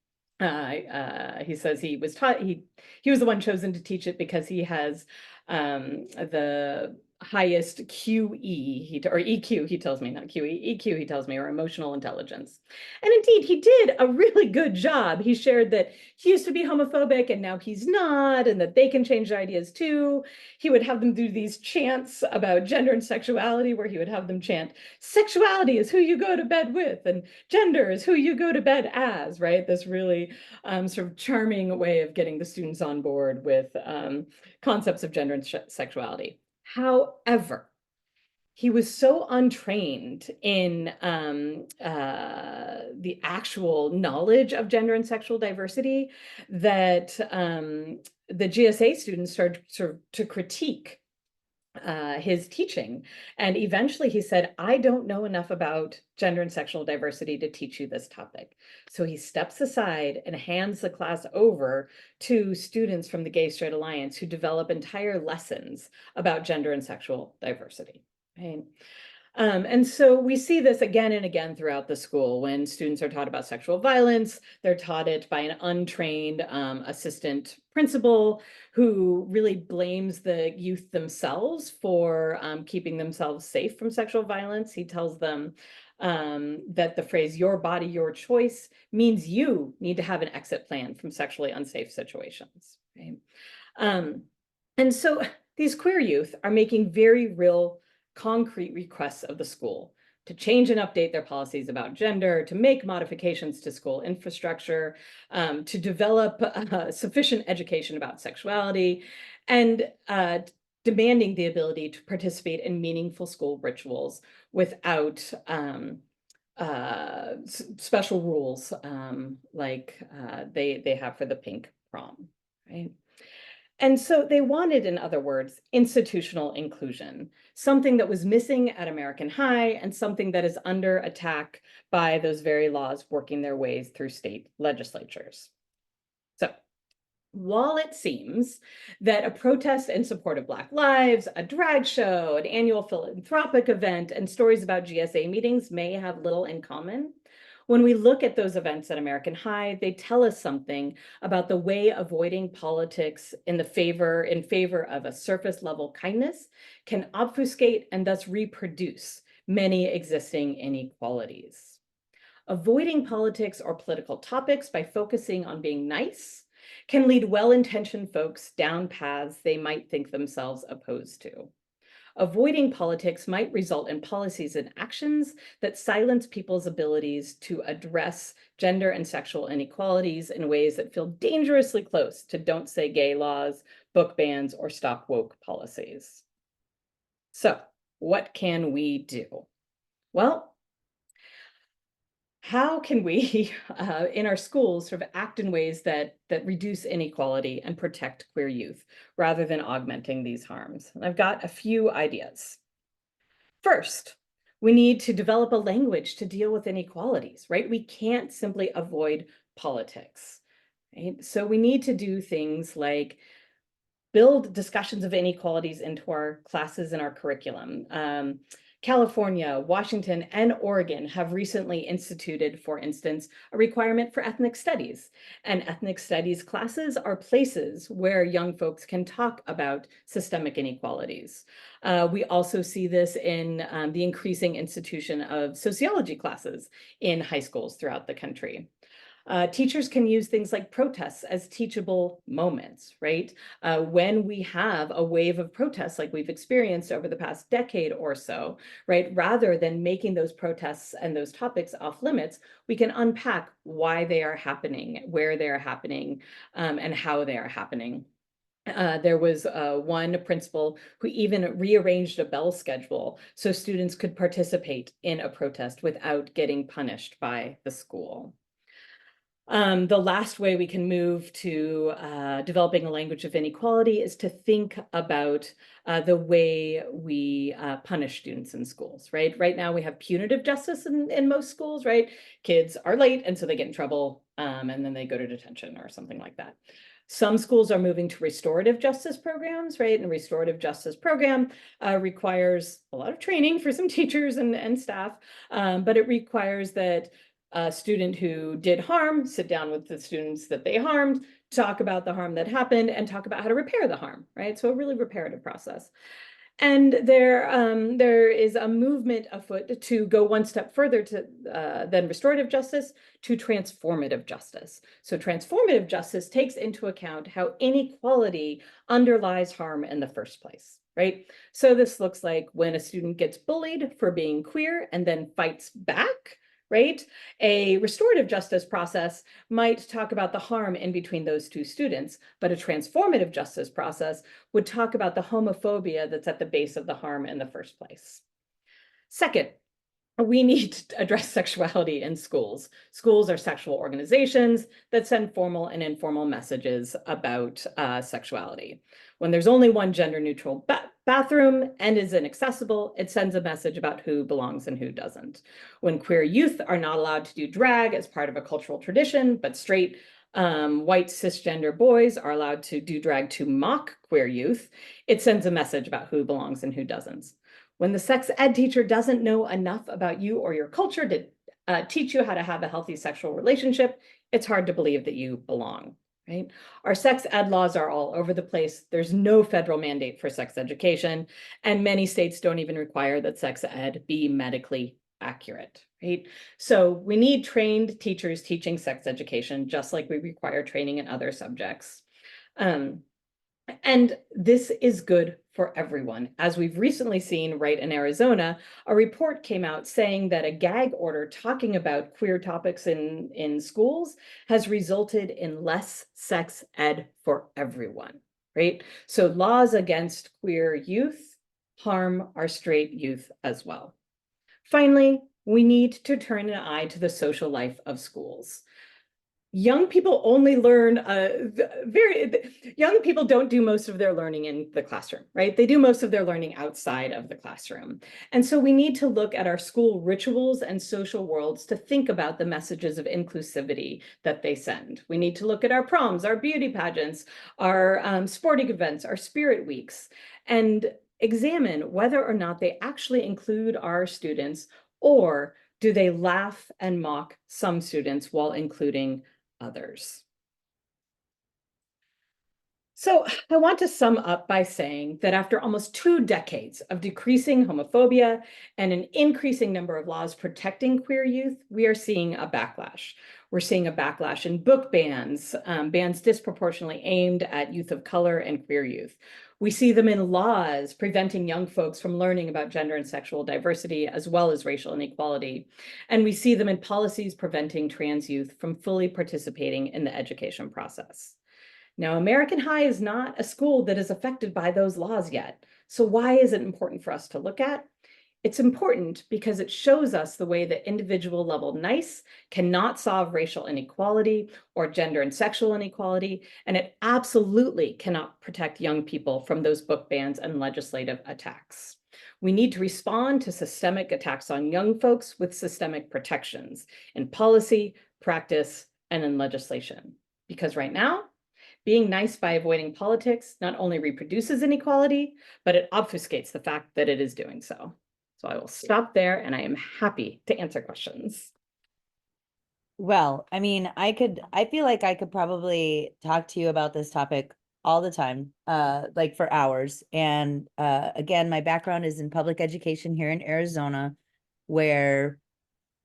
He says he was taught, he was the one chosen to teach it because he has the highest QE, or EQ, he tells me, not QE, EQ, he tells me, or emotional intelligence. And indeed, he did a really good job. He shared that he used to be homophobic and now he's not, and that they can change their ideas too. He would have them do these chants about gender and sexuality, where he would have them chant, sexuality is who you go to bed with, and gender is who you go to bed as, right? This really sort of charming way of getting the students on board with concepts of gender and sexuality. However, he was so untrained in the actual knowledge of gender and sexual diversity that the GSA students started to critique his teaching. And eventually he said, I don't know enough about gender and sexual diversity to teach you this topic. So he steps aside and hands the class over to students from the Gay Straight Alliance who develop entire lessons about gender and sexual diversity. Right? And so we see this again and again throughout the school. When students are taught about sexual violence, they're taught it by an untrained assistant principal who really blames the youth themselves for keeping themselves safe from sexual violence. He tells them that the phrase "your body, your choice" means you need to have an exit plan from sexually unsafe situations. Right? And so these queer youth are making very real, concrete requests of the school to change and update their policies about gender, to make modifications to school infrastructure, to develop sufficient education about sexuality, and demanding the ability to participate in meaningful school rituals without special rules like they have for the pink prom, right? And so they wanted, in other words, institutional inclusion, something that was missing at American High and something that is under attack by those very laws working their ways through state legislatures. So while it seems that a protest in support of Black lives, a drag show, an annual philanthropic event, and stories about GSA meetings may have little in common, when we look at those events at American High, they tell us something about the way avoiding politics in favor of a surface level kindness can obfuscate and thus reproduce many existing inequalities. Avoiding politics or political topics by focusing on being nice can lead well-intentioned folks down paths they might think themselves opposed to. Avoiding politics might result in policies and actions that silence people's abilities to address gender and sexual inequalities in ways that feel dangerously close to don't say gay laws, book bans, or stop woke policies. So, what can we do? Well, how can we in our schools sort of act in ways that reduce inequality and protect queer youth rather than augmenting these harms? And I've got a few ideas. First, we need to develop a language to deal with inequalities, right? We can't simply avoid politics, right? So we need to do things like build discussions of inequalities into our classes and our curriculum. California, Washington, and Oregon have recently instituted, for instance, a requirement for ethnic studies. And ethnic studies classes are places where young folks can talk about systemic inequalities. We also see this in the increasing institution of sociology classes in high schools throughout the country. Teachers can use things like protests as teachable moments, right? When we have a wave of protests like we've experienced over the past decade or so, right? Rather than making those protests and those topics off limits, we can unpack why they are happening, where they are happening, and how they are happening. There was one principal who even rearranged a bell schedule so students could participate in a protest without getting punished by the school. The last way we can move to developing a language of inequality is to think about the way we punish students in schools, right? Right now we have punitive justice in most schools, right? Kids are late and so they get in trouble and then they go to detention or something like that. Some schools are moving to restorative justice programs, right? And restorative justice program requires a lot of training for some teachers and staff, but it requires that a student who did harm sit down with the students that they harmed, talk about the harm that happened, and talk about how to repair the harm, right? So a really reparative process. And there is a movement afoot to go one step further than restorative justice to transformative justice. So transformative justice takes into account how inequality underlies harm in the first place, right? So this looks like when a student gets bullied for being queer and then fights back, right? A restorative justice process might talk about the harm in between those two students, but a transformative justice process would talk about the homophobia that's at the base of the harm in the first place. Second, we need to address sexuality in schools. Schools are sexual organizations that send formal and informal messages about sexuality. When there's only one gender-neutral bathroom and is inaccessible, it sends a message about who belongs and who doesn't. When queer youth are not allowed to do drag as part of a cultural tradition, but straight white cisgender boys are allowed to do drag to mock queer youth, it sends a message about who belongs and who doesn't. When the sex ed teacher doesn't know enough about you or your culture to teach you how to have a healthy sexual relationship, it's hard to believe that you belong, right? Our sex ed laws are all over the place. There's no federal mandate for sex education, and many states don't even require that sex ed be medically accurate, right? So we need trained teachers teaching sex education, just like we require training in other subjects. And this is good for everyone. As we've recently seen right in Arizona, a report came out saying that a gag order talking about queer topics in schools has resulted in less sex ed for everyone, right? So laws against queer youth harm our straight youth as well. Finally, we need to turn an eye to the social life of schools. Young people only learn young people don't do most of their learning in the classroom, right? They do most of their learning outside of the classroom. And so we need to look at our school rituals and social worlds to think about the messages of inclusivity that they send. We need to look at our proms, our beauty pageants, our sporting events, our spirit weeks, and examine whether or not they actually include our students, or do they laugh and mock some students while including others. So I want to sum up by saying that after almost 2 decades of decreasing homophobia and an increasing number of laws protecting queer youth, we are seeing a backlash. We're seeing a backlash in book bans, bans disproportionately aimed at youth of color and queer youth. We see them in laws preventing young folks from learning about gender and sexual diversity, as well as racial inequality. And we see them in policies preventing trans youth from fully participating in the education process. Now, American High is not a school that is affected by those laws yet. So why is it important for us to look at? It's important because it shows us the way that individual level nice cannot solve racial inequality or gender and sexual inequality, and it absolutely cannot protect young people from those book bans and legislative attacks. We need to respond to systemic attacks on young folks with systemic protections in policy, practice, and in legislation. Because right now, being nice by avoiding politics not only reproduces inequality, but it obfuscates the fact that it is doing so. So I will stop there, and I am happy to answer questions. Well, I mean, I feel like I could probably talk to you about this topic all the time, like for hours. And again, my background is in public education here in Arizona, where,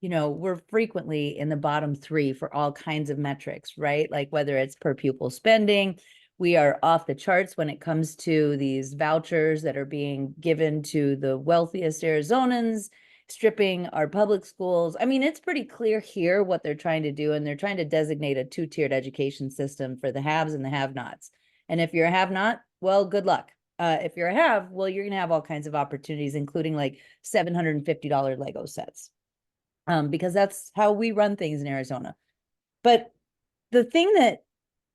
we're frequently in the bottom 3 for all kinds of metrics, right? Like whether it's per pupil spending, we are off the charts when it comes to these vouchers that are being given to the wealthiest Arizonans, stripping our public schools. I mean, it's pretty clear here what they're trying to do, and they're trying to designate a 2-tiered education system for the haves and the have-nots. And if you're a have-not, well, good luck. If you're a have, well, you're going to have all kinds of opportunities, including like $750 Lego sets, because that's how we run things in Arizona. But the thing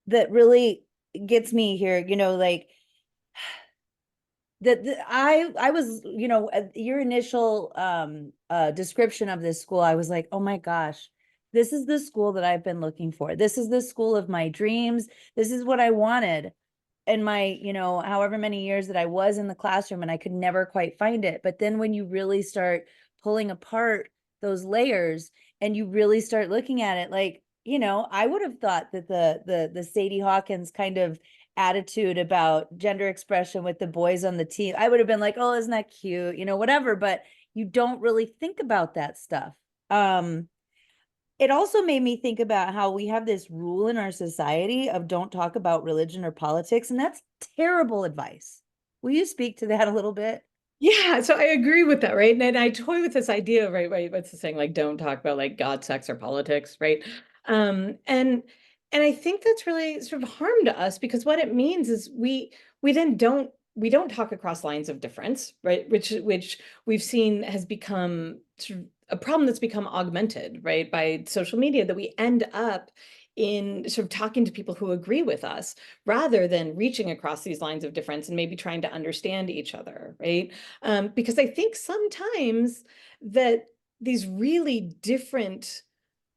that really gets me here, like that I was, your initial description of this school, I was like, oh my gosh, this is the school that I've been looking for. This is the school of my dreams. This is what I wanted in my, however many years that I was in the classroom, and I could never quite find it. But then when you really start pulling apart those layers and you really start looking at it, like, I would have thought that the Sadie Hawkins kind of attitude about gender expression with the boys on the team, I would have been like, oh, isn't that cute, whatever. But you don't really think about that stuff. It also made me think about how we have this rule in our society of don't talk about religion or politics, and that's terrible advice. Will you speak to that a little bit? Yeah, so I agree with that, right? And I toy with this idea, right? What's the saying, like, don't talk about like God, sex, or politics, right? And I think that's really sort of harm to us, because what it means is we then don't talk across lines of difference, right? Which we've seen has become sort of a problem that's become augmented, right, by social media, that we end up in sort of talking to people who agree with us, rather than reaching across these lines of difference and maybe trying to understand each other, right? Because I think sometimes that these really different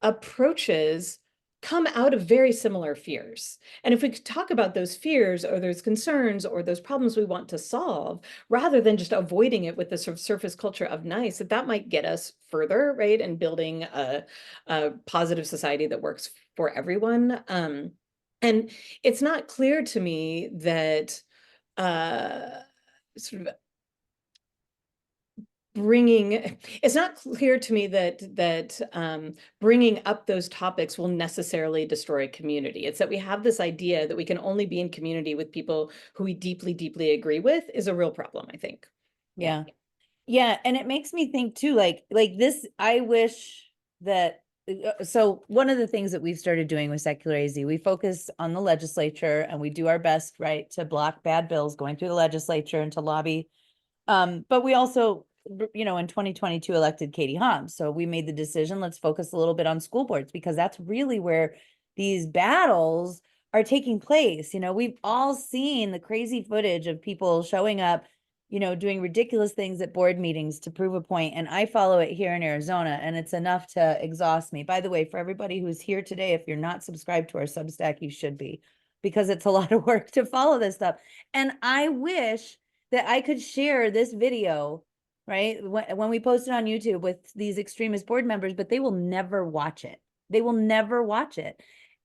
approaches come out of very similar fears. And if we could talk about those fears or those concerns or those problems we want to solve, rather than just avoiding it with the sort of surface culture of nice, that might get us further, right? And building a positive society that works for everyone. And it's not clear to me that sort of it's not clear to me that bringing up those topics will necessarily destroy a community. It's that we have this idea that we can only be in community with people who we deeply, deeply agree with is a real problem, I think. Yeah. Yeah, and it makes me think too, like this, I wish that, so one of the things that we've started doing with Secular AZ, we focus on the legislature and we do our best, right, to block bad bills going through the legislature and to lobby. But we also, you know, in 2022 elected Katie Hobbs. So we made the decision, let's focus a little bit on school boards because that's really where these battles are taking place. You know, we've all seen the crazy footage of people showing up, you know, doing ridiculous things at board meetings to prove a point. And I follow it here in Arizona, and it's enough to exhaust me. By the way, for everybody who's here today, if you're not subscribed to our Substack, you should be, because it's a lot of work to follow this stuff. And I wish that I could share this video, right, when we post it on YouTube with these extremist board members, but they will never watch it. They will never watch it.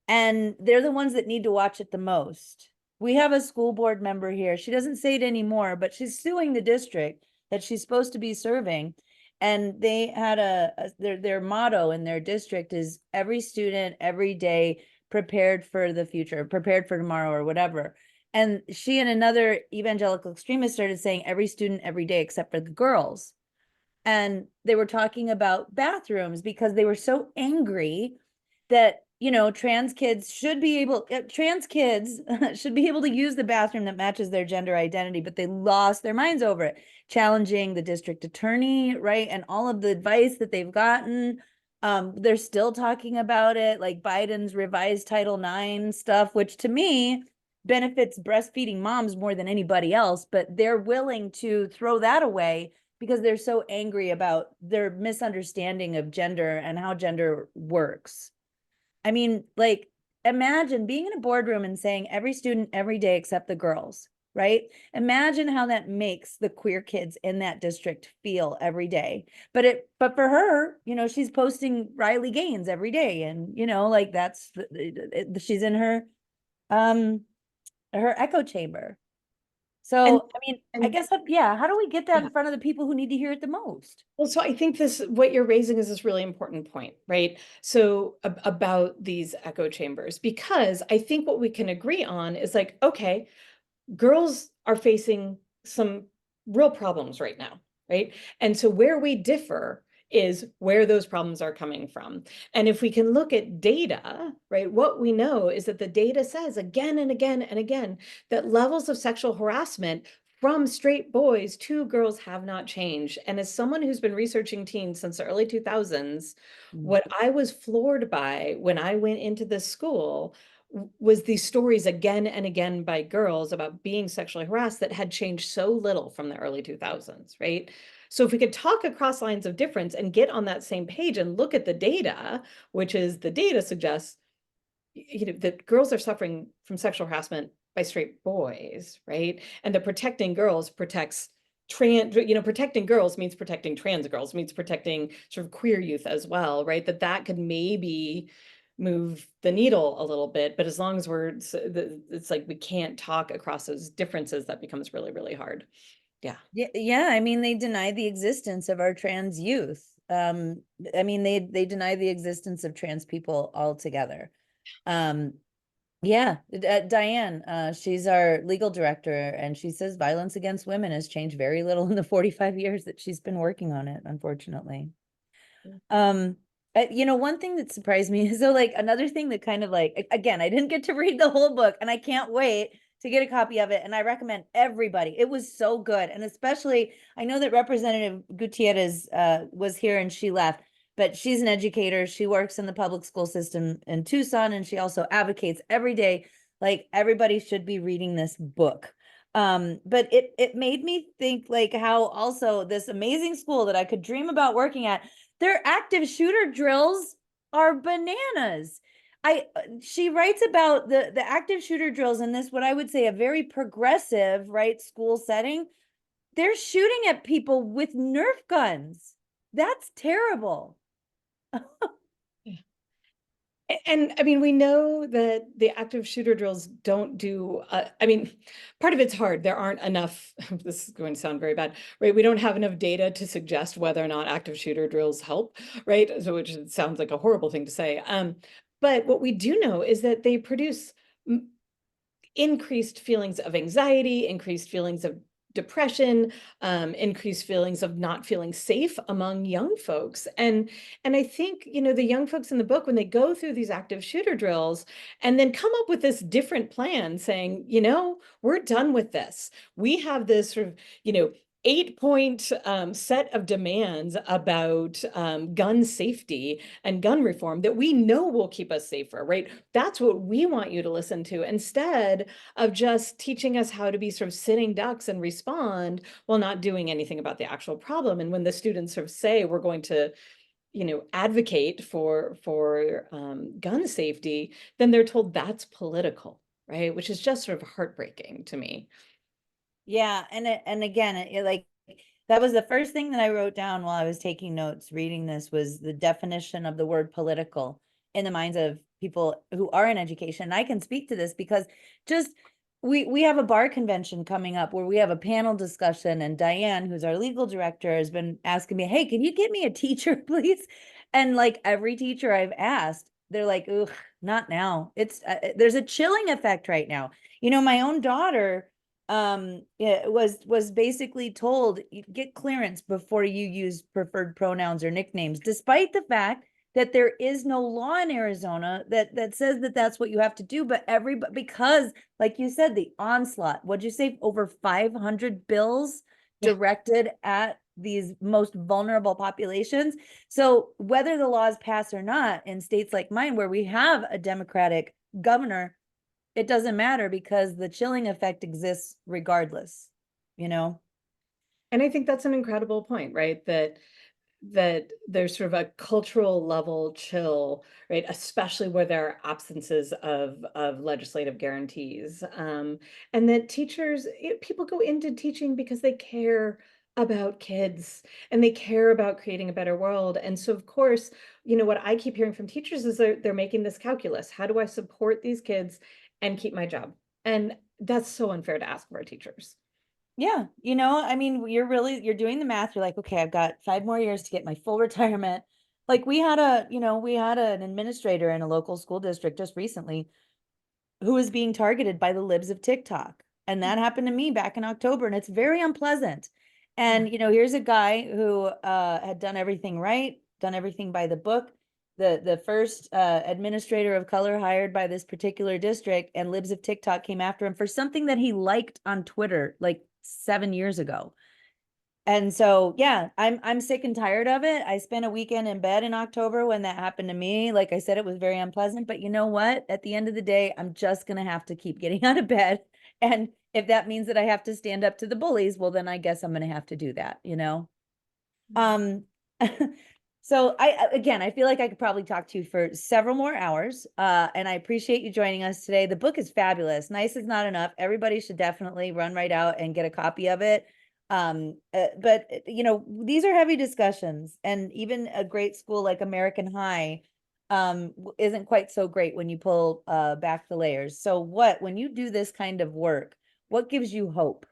And they're the ones that need to watch it the most. We have a school board member here. She doesn't say it anymore, but she's suing the district that she's supposed to be serving. And they had their motto in their district is every student, every day, prepared for the future, prepared for tomorrow or whatever. And she and another evangelical extremist started saying every student, every day, except for the girls. And they were talking about bathrooms because they were so angry that, you know, trans kids should be able to use the bathroom that matches their gender identity, but they lost their minds over it, challenging the district attorney, right? And all of the advice that they've gotten. They're still talking about it, like Biden's revised Title IX stuff, which to me benefits breastfeeding moms more than anybody else, but they're willing to throw that away because they're so angry about their misunderstanding of gender and how gender works. I mean, like, imagine being in a boardroom and saying every student every day except the girls, right? Imagine how that makes the queer kids in that district feel every day. But for her, you know, she's posting Riley Gaines every day, and you know, like she's in her echo chamber. And So, I mean, I guess, yeah, how do we get that yeah. in front of the people who need to hear it the most? Well, so I think what you're raising is this really important point, right? So about these echo chambers, because I think what we can agree on is like, okay, girls are facing some real problems right now, right? And so where we differ is where those problems are coming from. And if we can look at data, right, what we know is that the data says again and again and again that levels of sexual harassment from straight boys to girls have not changed. And as someone who's been researching teens since the early 2000s, what I was floored by when I went into this school was these stories again and again by girls about being sexually harassed that had changed so little from the early 2000s, right? So if we could talk across lines of difference and get on that same page and look at the data, which is the data suggests, you know, that girls are suffering from sexual harassment by straight boys, right? And that protecting girls protects protecting girls means protecting trans girls, means protecting sort of queer youth as well, right? That could maybe move the needle a little bit, but as long as it's like we can't talk across those differences, that becomes really, really hard. Yeah. Yeah, I mean, they deny the existence of our trans youth. I mean, they deny the existence of trans people altogether. Yeah, Diane, she's our legal director, and she says violence against women has changed very little in the 45 years that she's been working on it, unfortunately. You know, one thing that surprised me is, so like another thing that kind of like, again, I didn't get to read the whole book and I can't wait to get a copy of it. And I recommend everybody. It was so good. And especially, I know that Representative Gutierrez was here and she left, but she's an educator. She works in the public school system in Tucson, and she also advocates every day. Like, everybody should be reading this book. But it made me think like how also this amazing school that I could dream about working at, their active shooter drills are bananas. she writes about the active shooter drills in this, what I would say a very progressive, right, school setting. They're shooting at people with Nerf guns. That's terrible. And I mean, we know that the active shooter drills don't do, I mean, part of it's hard. There aren't enough, this is going to sound very bad, right? We don't have enough data to suggest whether or not active shooter drills help, right? So, which sounds like a horrible thing to say. But what we do know is that they produce increased feelings of anxiety, increased feelings of depression, increased feelings of not feeling safe among young folks. And I think, you know, the young folks in the book, when they go through these active shooter drills and then come up with this different plan saying, you know, we're done with this. We have this sort of, you know, 8-point set of demands about gun safety and gun reform that we know will keep us safer, right? That's what we want you to listen to, instead of just teaching us how to be sort of sitting ducks and respond while not doing anything about the actual problem. And when the students sort of say, we're going to, you know, advocate for gun safety, then they're told that's political, right? Which is just sort of heartbreaking to me. Yeah, and again, like that was the first thing that I wrote down while I was taking notes reading this, was the definition of the word political in the minds of people who are in education. And I can speak to this because just we have a bar convention coming up where we have a panel discussion, and Diane, who's our legal director, has been asking me, "Hey, can you get me a teacher, please?" And like every teacher I've asked, they're like, "Ugh, not now." It's there's a chilling effect right now. You know, my own daughter it was basically told, get clearance before you use preferred pronouns or nicknames, despite the fact that there is no law in Arizona that says that that's what you have to do. But everybody, because like you said, the onslaught, what'd you say, over 500 bills Yeah. directed at these most vulnerable populations. So whether the laws pass or not in states like mine, where we have a Democratic governor, it doesn't matter because the chilling effect exists regardless, you know? And I think that's an incredible point, right? That there's sort of a cultural level chill, right? Especially where there are absences of legislative guarantees. And that teachers, people go into teaching because they care about kids and they care about creating a better world. And so of course, you know, what I keep hearing from teachers is they're making this calculus. How do I support these kids and keep my job? And that's so unfair to ask of our teachers. Yeah, you know, I mean, you're doing the math. You're like, okay, I've got 5 more years to get my full retirement. Like we had an administrator in a local school district just recently who was being targeted by the libs of TikTok. And that happened to me back in October, and it's very unpleasant. Yeah. And here's a guy who had done everything right, done everything by the book. The first administrator of color hired by this particular district, and libs of TikTok came after him for something that he liked on Twitter like 7 years ago. And so, yeah, I'm sick and tired of it. I spent a weekend in bed in October when that happened to me. Like I said, it was very unpleasant, but you know what? At the end of the day, I'm just going to have to keep getting out of bed. And if that means that I have to stand up to the bullies, well, then I guess I'm going to have to do that, you know? Um, so again, I feel like I could probably talk to you for several more hours. And I appreciate you joining us today. The book is fabulous. Nice is not enough. Everybody should definitely run right out and get a copy of it. But these are heavy discussions, and even a great school like American High isn't quite so great when you pull back the layers. So when you do this kind of work, what gives you hope?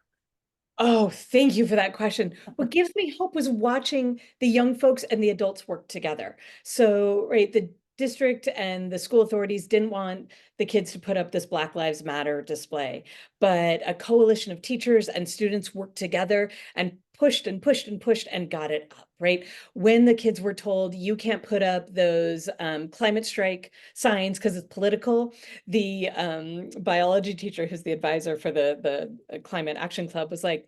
Oh, thank you for that question. What gives me hope was watching the young folks and the adults work together. So, right, the district and the school authorities didn't want the kids to put up this Black Lives Matter display, but a coalition of teachers and students worked together and pushed and pushed and pushed and got it up, right? When the kids were told you can't put up those climate strike signs because it's political, the biology teacher who's the advisor for the Climate Action Club was like,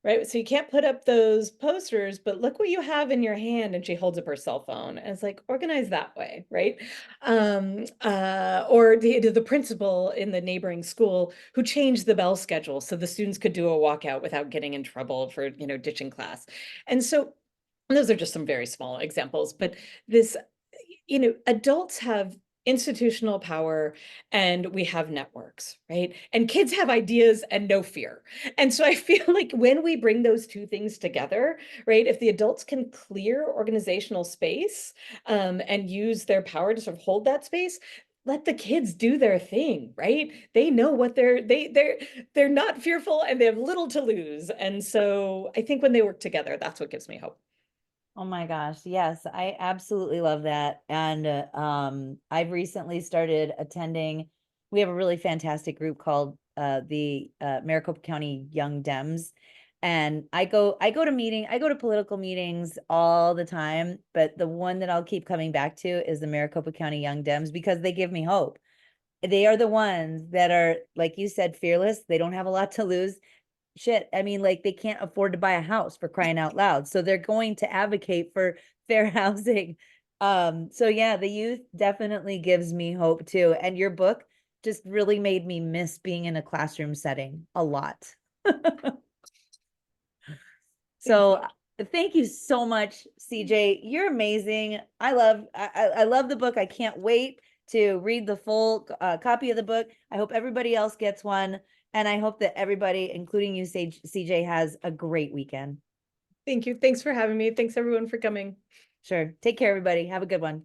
right, so you can't put up those posters, but look what you have in your hand. And she holds up her cell phone and it's like, organize that way, right? Or the principal in the neighboring school who changed the bell schedule so the students could do a walkout without getting in trouble for, ditching class. And so those are just some very small examples, but this, adults have institutional power, and we have networks, right? And kids have ideas and no fear. And so I feel like when we bring those two things together, right, if the adults can clear organizational space and use their power to sort of hold that space, let the kids do their thing, right? They know what they're not fearful and they have little to lose. And so I think when they work together, that's what gives me hope. Oh my gosh, yes, I absolutely love that. And I've recently started attending, we have a really fantastic group called the Maricopa County Young Dems. And I go to political meetings all the time, but the one that I'll keep coming back to is the Maricopa County Young Dems because they give me hope. They are the ones that are, like you said, fearless. They don't have a lot to lose. Shit, I mean, like they can't afford to buy a house for crying out loud. So they're going to advocate for fair housing. So yeah, the youth definitely gives me hope too. And your book just really made me miss being in a classroom setting a lot. So thank you so much, CJ. You're amazing. I love the book. I can't wait to read the full copy of the book. I hope everybody else gets one. And I hope that everybody, including you, CJ, has a great weekend. Thank you. Thanks for having me. Thanks everyone for coming. Sure. Take care, everybody. Have a good one.